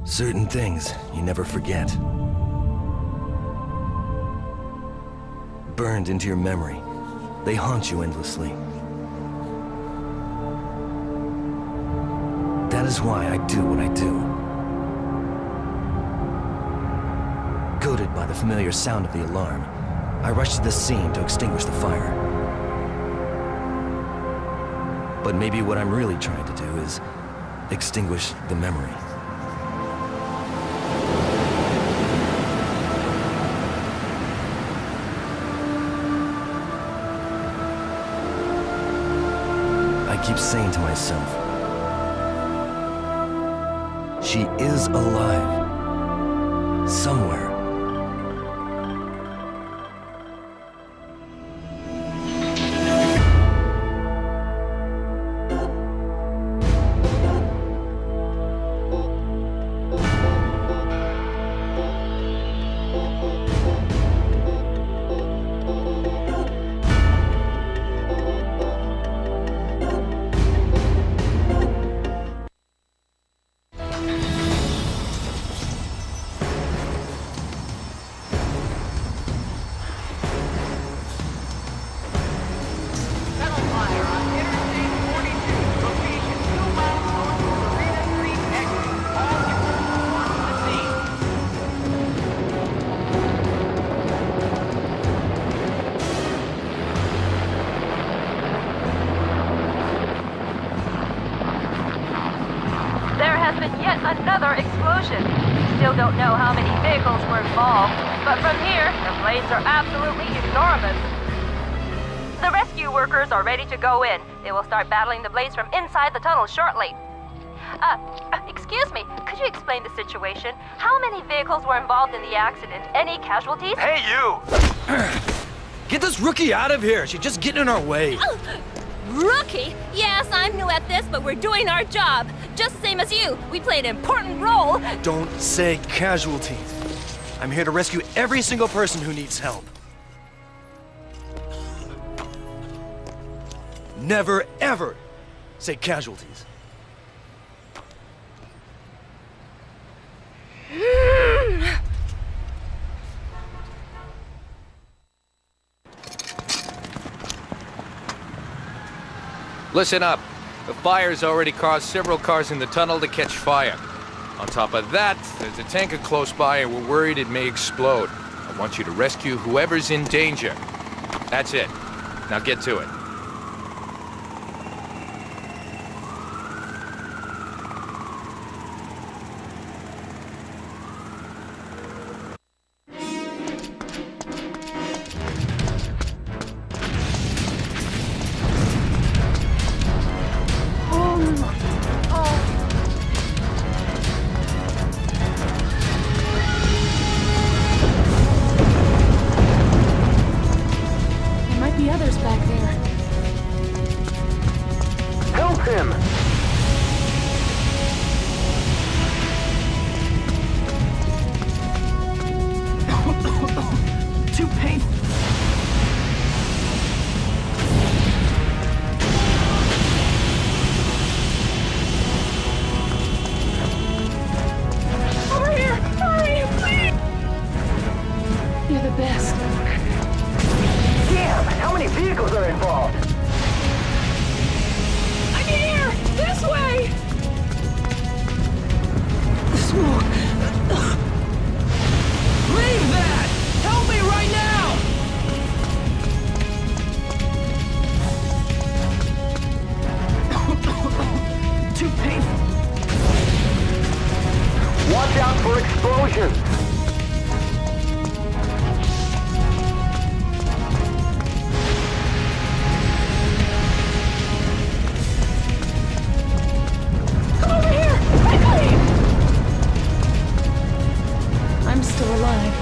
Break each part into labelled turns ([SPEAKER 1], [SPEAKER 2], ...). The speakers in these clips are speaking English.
[SPEAKER 1] Certain things you never forget. Burned into your memory. They haunt you endlessly. That is why I do what I do. Goaded by the familiar sound of the alarm, I rush to the scene to extinguish the fire. But maybe what I'm really trying to do is extinguish the memory. I keep saying to myself, she is alive. Somewhere.
[SPEAKER 2] Another explosion. We still don't know how many vehicles were involved, but from here, the flames are absolutely enormous. The rescue workers are ready to go in. They will start battling the blaze from inside the tunnel shortly. Excuse me, could you explain the situation? How many vehicles were involved in the accident? Any casualties?
[SPEAKER 3] Hey, you!
[SPEAKER 1] Get this rookie out of here! She's just getting in our way.
[SPEAKER 4] Rookie? Yes, I'm new at this, but we're doing our job. Just same as you. We play an important role.
[SPEAKER 3] Don't say casualties. I'm here to rescue every single person who needs help. Never, ever say casualties.
[SPEAKER 5] Listen up. The fire's already caused several cars in the tunnel to catch fire. On top of that, there's a tanker close by and we're worried it may explode. I want you to rescue whoever's in danger. That's it. Now get to it.
[SPEAKER 6] Watch out for explosions!
[SPEAKER 4] Come over here! Quickly! I'm still alive.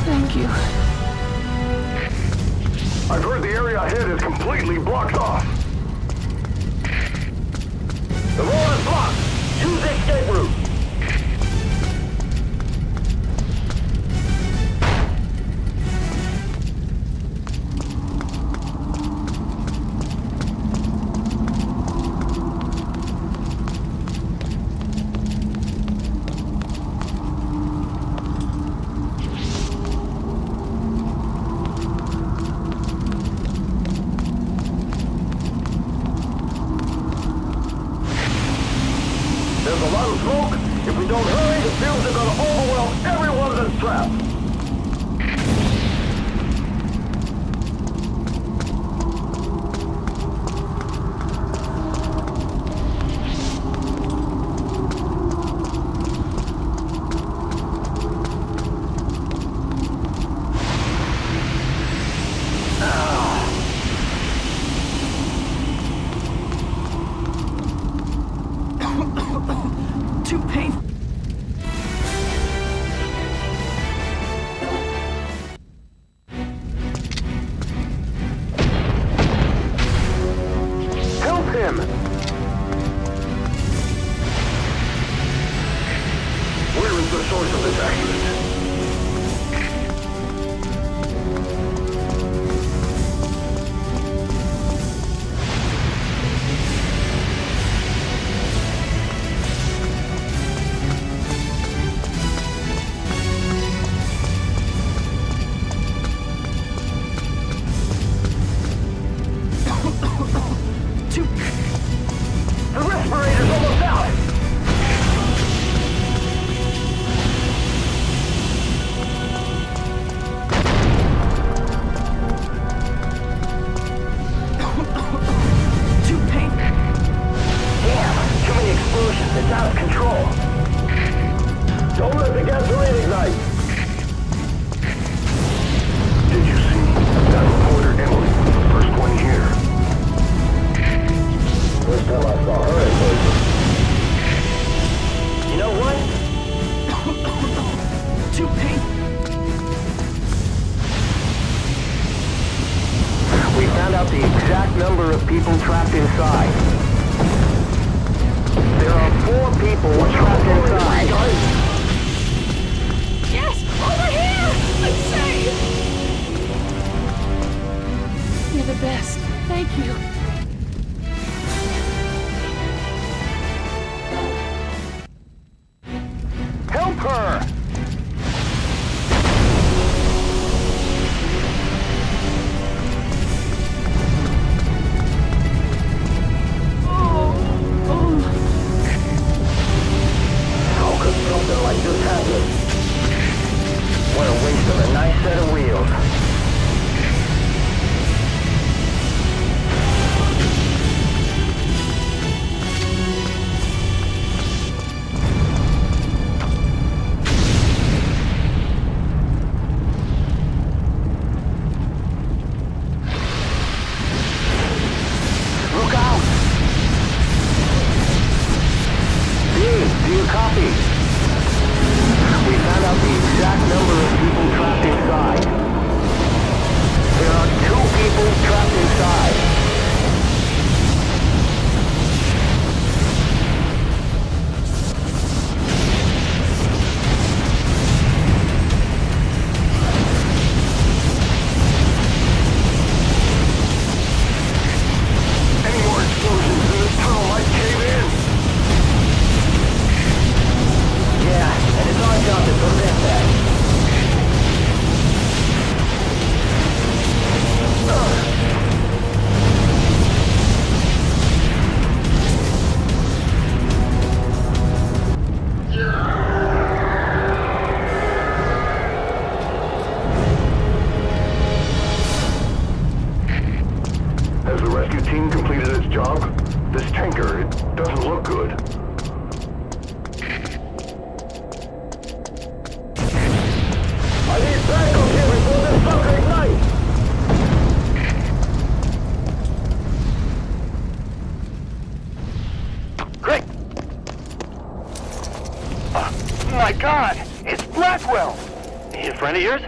[SPEAKER 4] Thank you.
[SPEAKER 6] I've heard the area ahead is completely blocked off. The road is blocked. Choose the escape route. out the exact number of people trapped inside. There are 4 people trapped inside.
[SPEAKER 4] Yes! Over here! I'm safe! You're the best. Thank you.
[SPEAKER 6] Help her! How could something like this happen? What a waste of a nice set of wheels. Look out! Dean, do you copy? We found out the exact number of people trapped inside. There are 2 people trapped inside. Any more explosions and this tunnel might cave in. Yeah, and it's our job to prevent that. Has the rescue team completed its job? This tanker, it doesn't look good. I need backup here before this sucker ignites! Great! My God! It's Blackwell! He a friend of yours?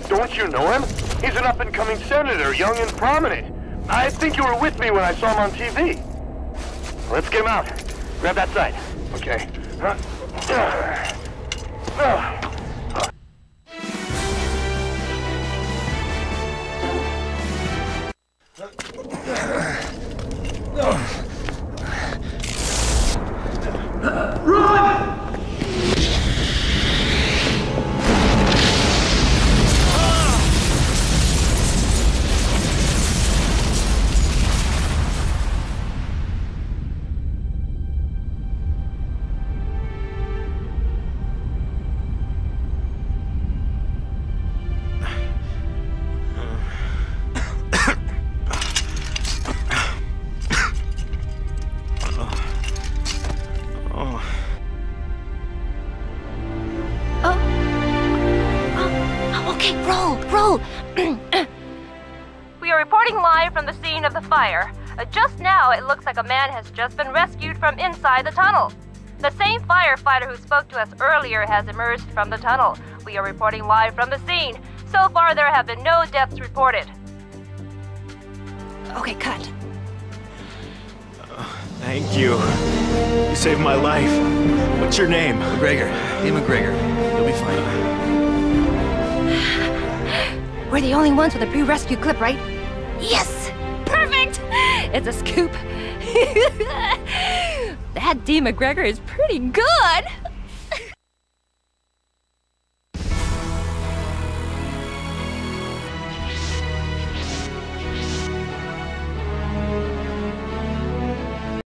[SPEAKER 6] Don't you know him? He's an up-and-coming senator, young and prominent. I think you were with me when I saw him on TV. Let's get him out. Grab that side. Okay.
[SPEAKER 4] Okay, roll!
[SPEAKER 2] We are reporting live from the scene of the fire. Just now, it looks like a man has just been rescued from inside the tunnel. The same firefighter who spoke to us earlier has emerged from the tunnel. We are reporting live from the scene. So far, there have been no deaths reported.
[SPEAKER 4] Okay, cut.
[SPEAKER 3] Thank you. You saved my life. What's your name?
[SPEAKER 1] McGregor. Hey, McGregor. You'll be fine.
[SPEAKER 4] We're the only ones with a pre-rescue clip, right? Yes! Perfect! It's a scoop. That D. McGregor is pretty good!